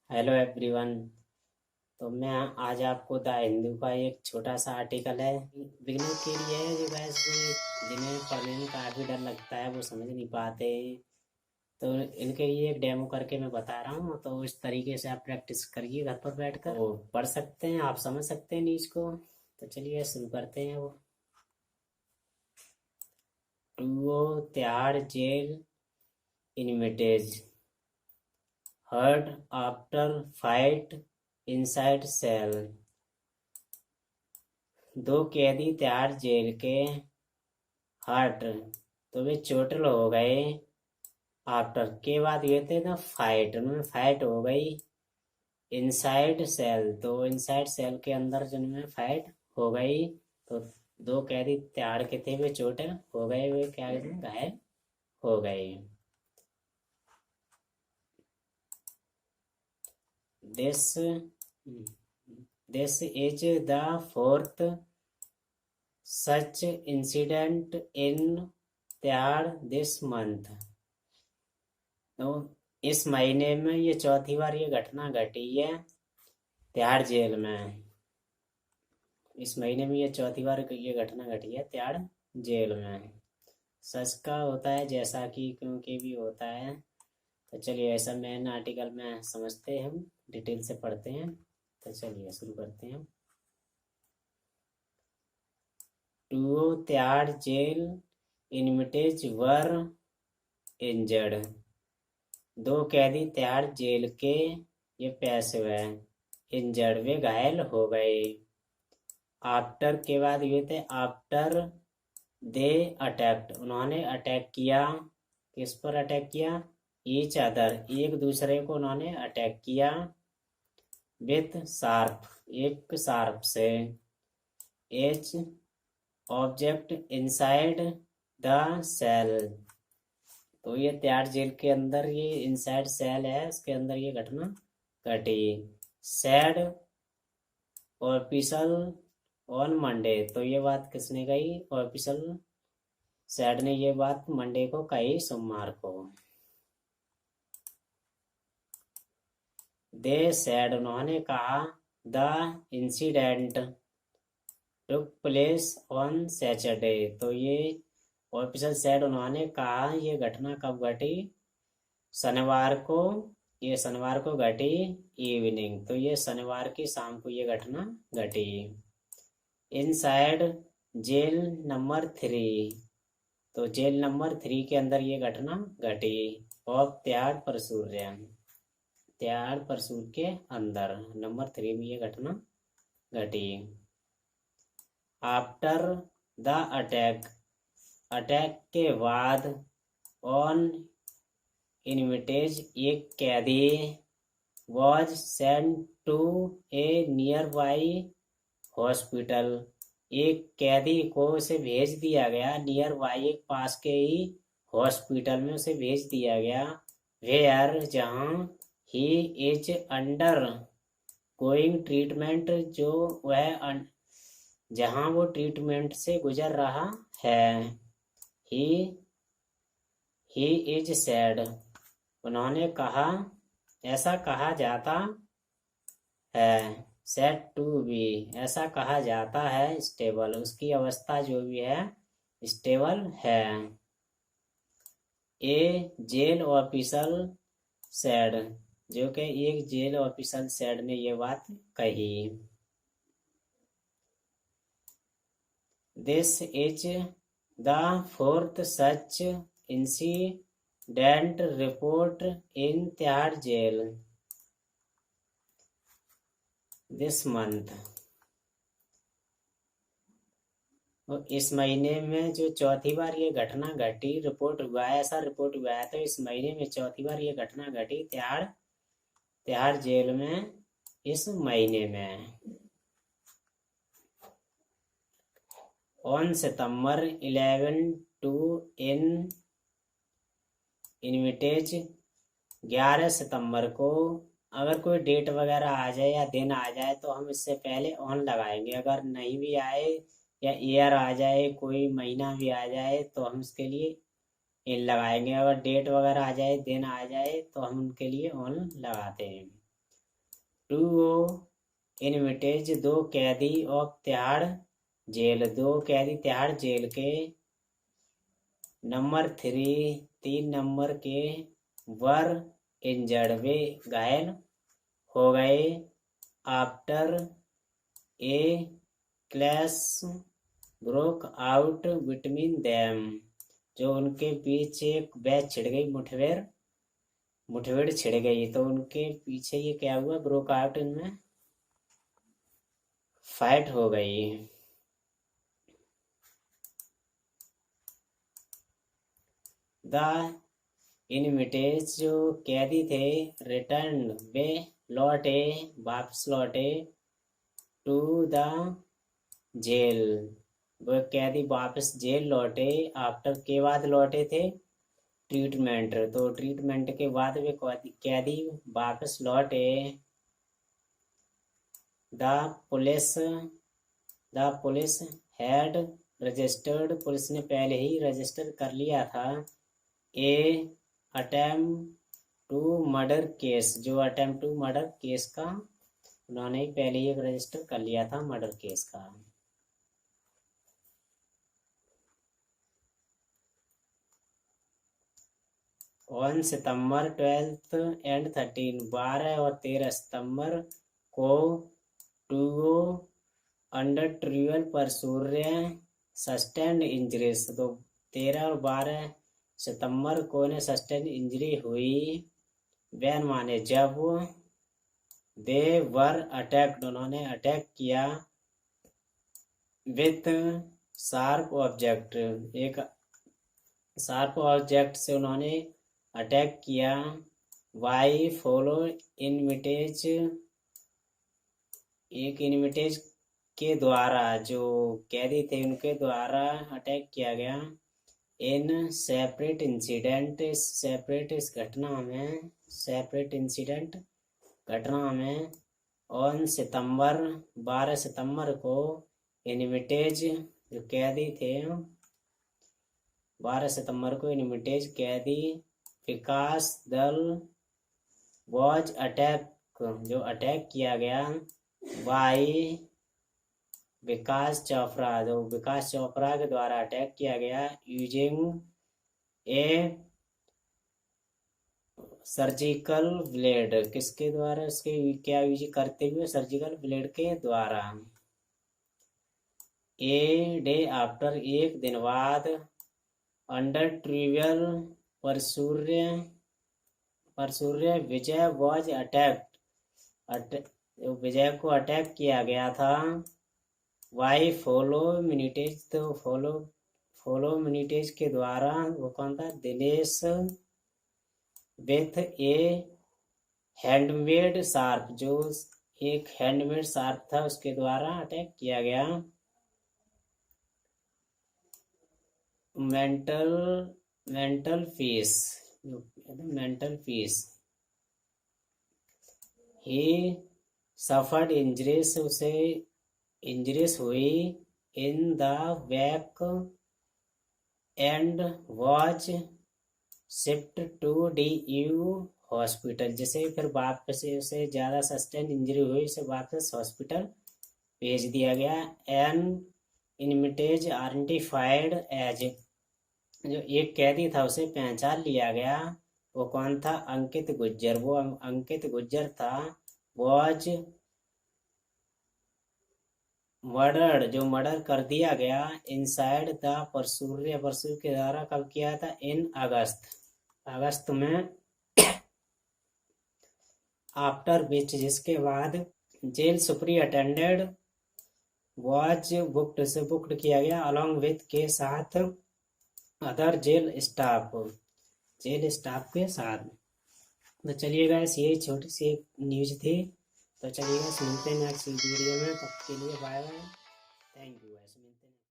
Hello everyone. तो मैं आज आपको द हिंदू का एक छोटा सा आर्टिकल है, बिगनर के लिए है, जो वैसे जिन्हें पढ़ने में काफ़ी डर लगता है, वो समझ नहीं पाते। तो इनके लिए एक डेमो करके मैं बता रहा हूँ, तो इस तरीके से आप प्रैक्टिस करिए घर पर बैठकर, तो पढ़ सकते हैं, आप समझ सकते हैं न्यूज़ को। तो चलिए शुरू करते हैं। वो two Tihar jail inmates hurt after fight inside cell. दो कैदी तिहाड़ जेल के हर्ट, तो वे चोटिल हो गए। आफ्टर के बाद ये थे ना फाइट, उनमें फाइट हो गई। इनसाइड सेल, तो इनसाइड सेल के अंदर जिनमें फाइट हो गई। तो दो कैदी तिहाड़ के थे, वे चोटिल हो गए, वे क्या कहते हैं, घायल हो गए। This this is the fourth such incident in Tihar this month. तो इस महीने में ये चौथी बार ये घटना घटी है तिहाड़ जेल में। इस महीने में ये चौथी बार ये घटना घटी है तिहाड़ जेल में। सच का होता है जैसा कि क्योंकि भी होता है। तो चलिए ऐसा मेन आर्टिकल में समझते हैं, हम डिटेल से पढ़ते हैं। तो चलिए शुरू करते हैं। Two Tihar jail inmates were injured. दो कैदी तिहाड़ जेल के ये पैसे हुए इंजर्ड, वे घायल हो गए। आफ्टर के बाद ये थे आफ्टर दे अटैक्ट, उन्होंने अटैक किया। किस पर अटैक किया? ईच अदर, एक दूसरे को उन्होंने अटैक किया। विथ शार्प, एक शार्प से। एच ऑब्जेक्ट इनसाइड द सेल, तो ये तिहाड़ जेल के अंदर ये इनसाइड सेल है, उसके अंदर ये घटना घटी। सैड ऑफिसल ऑन मंडे, तो ये बात किसने कही? ऑफिसल सैड ने ये बात मंडे को कही, सोमवार को। दे सैड, उन्होंने कहा। The incident took place on Saturday, तो ये ऑफिसर सैड, उन्होंने कहा ये घटना कब घटी? शनिवार को। ये शनिवार को घटी इवनिंग, तो ये शनिवार की शाम को ये घटना घटी। इनसाइड जेल नंबर 3, तो जेल नंबर 3 के अंदर ये घटना घटी। ऑफ तिहाड़ परसूर्य, तिहाड़ परसूर के अंदर नंबर 3 में ये घटना घटी। आफ्टर द अटैक, अटैक के बाद। ऑन इनविटेज, एक कैदी was sent to a nearby hospital, एक कैदी को उसे भेज दिया गया नियर बाई, एक पास के ही हॉस्पिटल में उसे भेज दिया गया। वेयर, जहाँ he is under going treatment, जो वह जहाँ वो ट्रीटमेंट से गुजर रहा है। ही ही इज सैड, उन्होंने कहा, ऐसा कहा जाता है। सेट टू बी, ऐसा कहा जाता है। स्टेबल, उसकी अवस्था जो भी है स्टेबल है। ए जेल ऑफिसर सैड, जो कि एक जेल ऑफिसर सैड ने ये बात कही। This is the fourth such incident report in Tihar jail this month, तो इस महीने में जो चौथी बार ये घटना घटी, रिपोर्ट हुआ है, ऐसा रिपोर्ट हुआ है, तो इस महीने में चौथी बार ये घटना घटी तिहाड़ तिहाड़ जेल में इस महीने में। ऑन सितंबर 11 टू इन इनविटेज, 11 सितंबर को। अगर कोई डेट वगैरह आ जाए या दिन आ जाए तो हम इससे पहले ऑन लगाएंगे, अगर नहीं भी आए या ईयर आ जाए, कोई महीना भी आ जाए, तो हम इसके लिए इन लगाएंगे। अगर डेट वगैरह आ जाए, दिन आ जाए, तो हम उनके लिए ऑन लगाते हैं। टू इनविटेज, दो कैदी ऑफ तिहाड़ जेल, दो कैदी तिहाड़ जेल के। नंबर 3, 3 नंबर के वर इंजर्ड, वे घायल हो गए। After a clash broke out between them, जो उनके बीच एक बैच छिड़ गई, मुठभेड़ छिड़ गई। तो उनके पीछे ये क्या हुआ, ब्रोक आउट, इनमें फाइट हो गई। द इनविटेज, जो कैदी थे, रिटर्न, वे लौटे, वापस लौटे। टू द जेल, वो कैदी वापस जेल लौटे। आफ्टर, के बाद लौटे थे, ट्रीटमेंट, तो ट्रीटमेंट के बाद वे कैदी वापस लौटे। The police had registered, police ने पहले ही रजिस्टर कर लिया था। A attempt to murder case, जो अटेम्प्ट टू मर्डर केस का उन्होंने पहले ही रजिस्टर कर लिया था, मर्डर केस का। ऑन सितंबर 12 एंड 13, 12 और 13 सितंबर को two undertrial prisoners sustained injuries, तो 13 और 12 सितंबर को उन्हें सस्टेंड इंजरी हुई। वैन माने जब, दे वर अटैक्ड, उन्होंने अटैक किया। विथ शार्प ऑब्जेक्ट, एक शार्प ऑब्जेक्ट से उन्होंने अटैक किया। वाई फॉलो इनविटेज, एक इनविटेज के द्वारा, जो कैदी थे उनके द्वारा अटैक किया गया। इन सेपरेट इंसिडेंट, सेपरेट इस घटना में, सेपरेट इंसिडेंट घटना में। ऑन सितंबर, 12 सितंबर को इनविटेज, जो कैदी थे, 12 सितंबर को इनविटेज कैदी विकास दल वॉज अटैक, जो अटैक किया गया। वाई विकास चोपड़ा, जो विकास चोपड़ा के द्वारा अटैक किया गया। यूजिंग ए सर्जिकल ब्लेड, किसके द्वारा, इसके क्या यूज करते हुए, सर्जिकल ब्लेड के द्वारा। ए डे आफ्टर, एक दिन बाद। Undertrial prisoner Vijay was attacked, Vijay को अटैक किया गया था। वाई फॉलो मिनिटेज, तो फॉलो मिनिटेज के द्वारा, वो कौन था, Dinesh. With A handmade sharp, जो एक हैंडमेड शार्प था उसके द्वारा अटैक किया गया। Mental peace, mental peace. He suffered injuries, उसे इंजरीज हुई। In the back and was shift to DU hospital, जिसे फिर वापस से उसे ज़्यादा सस्टेन इंजरी हुई, उसे वापस हॉस्पिटल भेज दिया गया। एन इनविटेज आइडेंटिफाइड एज, जो एक कैदी था उसे पहचान लिया गया। वो कौन था, अंकित गुज्जर, वो अंकित गुज्जर था। वॉज मर्डर, जो मर्डर कर दिया गया। इनसाइड द परसूर्य के द्वारा कब किया था, इन अगस्त में। आफ्टर विच, जिसके बाद। जेल सुपरिटेंडेंट वॉज बुक्ड, से बुक्ड किया गया। अलॉन्ग विथ, के साथ। अदर जेल स्टाफ के साथ। तो चलिए गाइस, ये छोटी सी एक न्यूज थी। तो चलिए गाइस, मिलते हैं नेक्स्ट वीडियो में, तब के लिए बाय बाय, थैंक यू।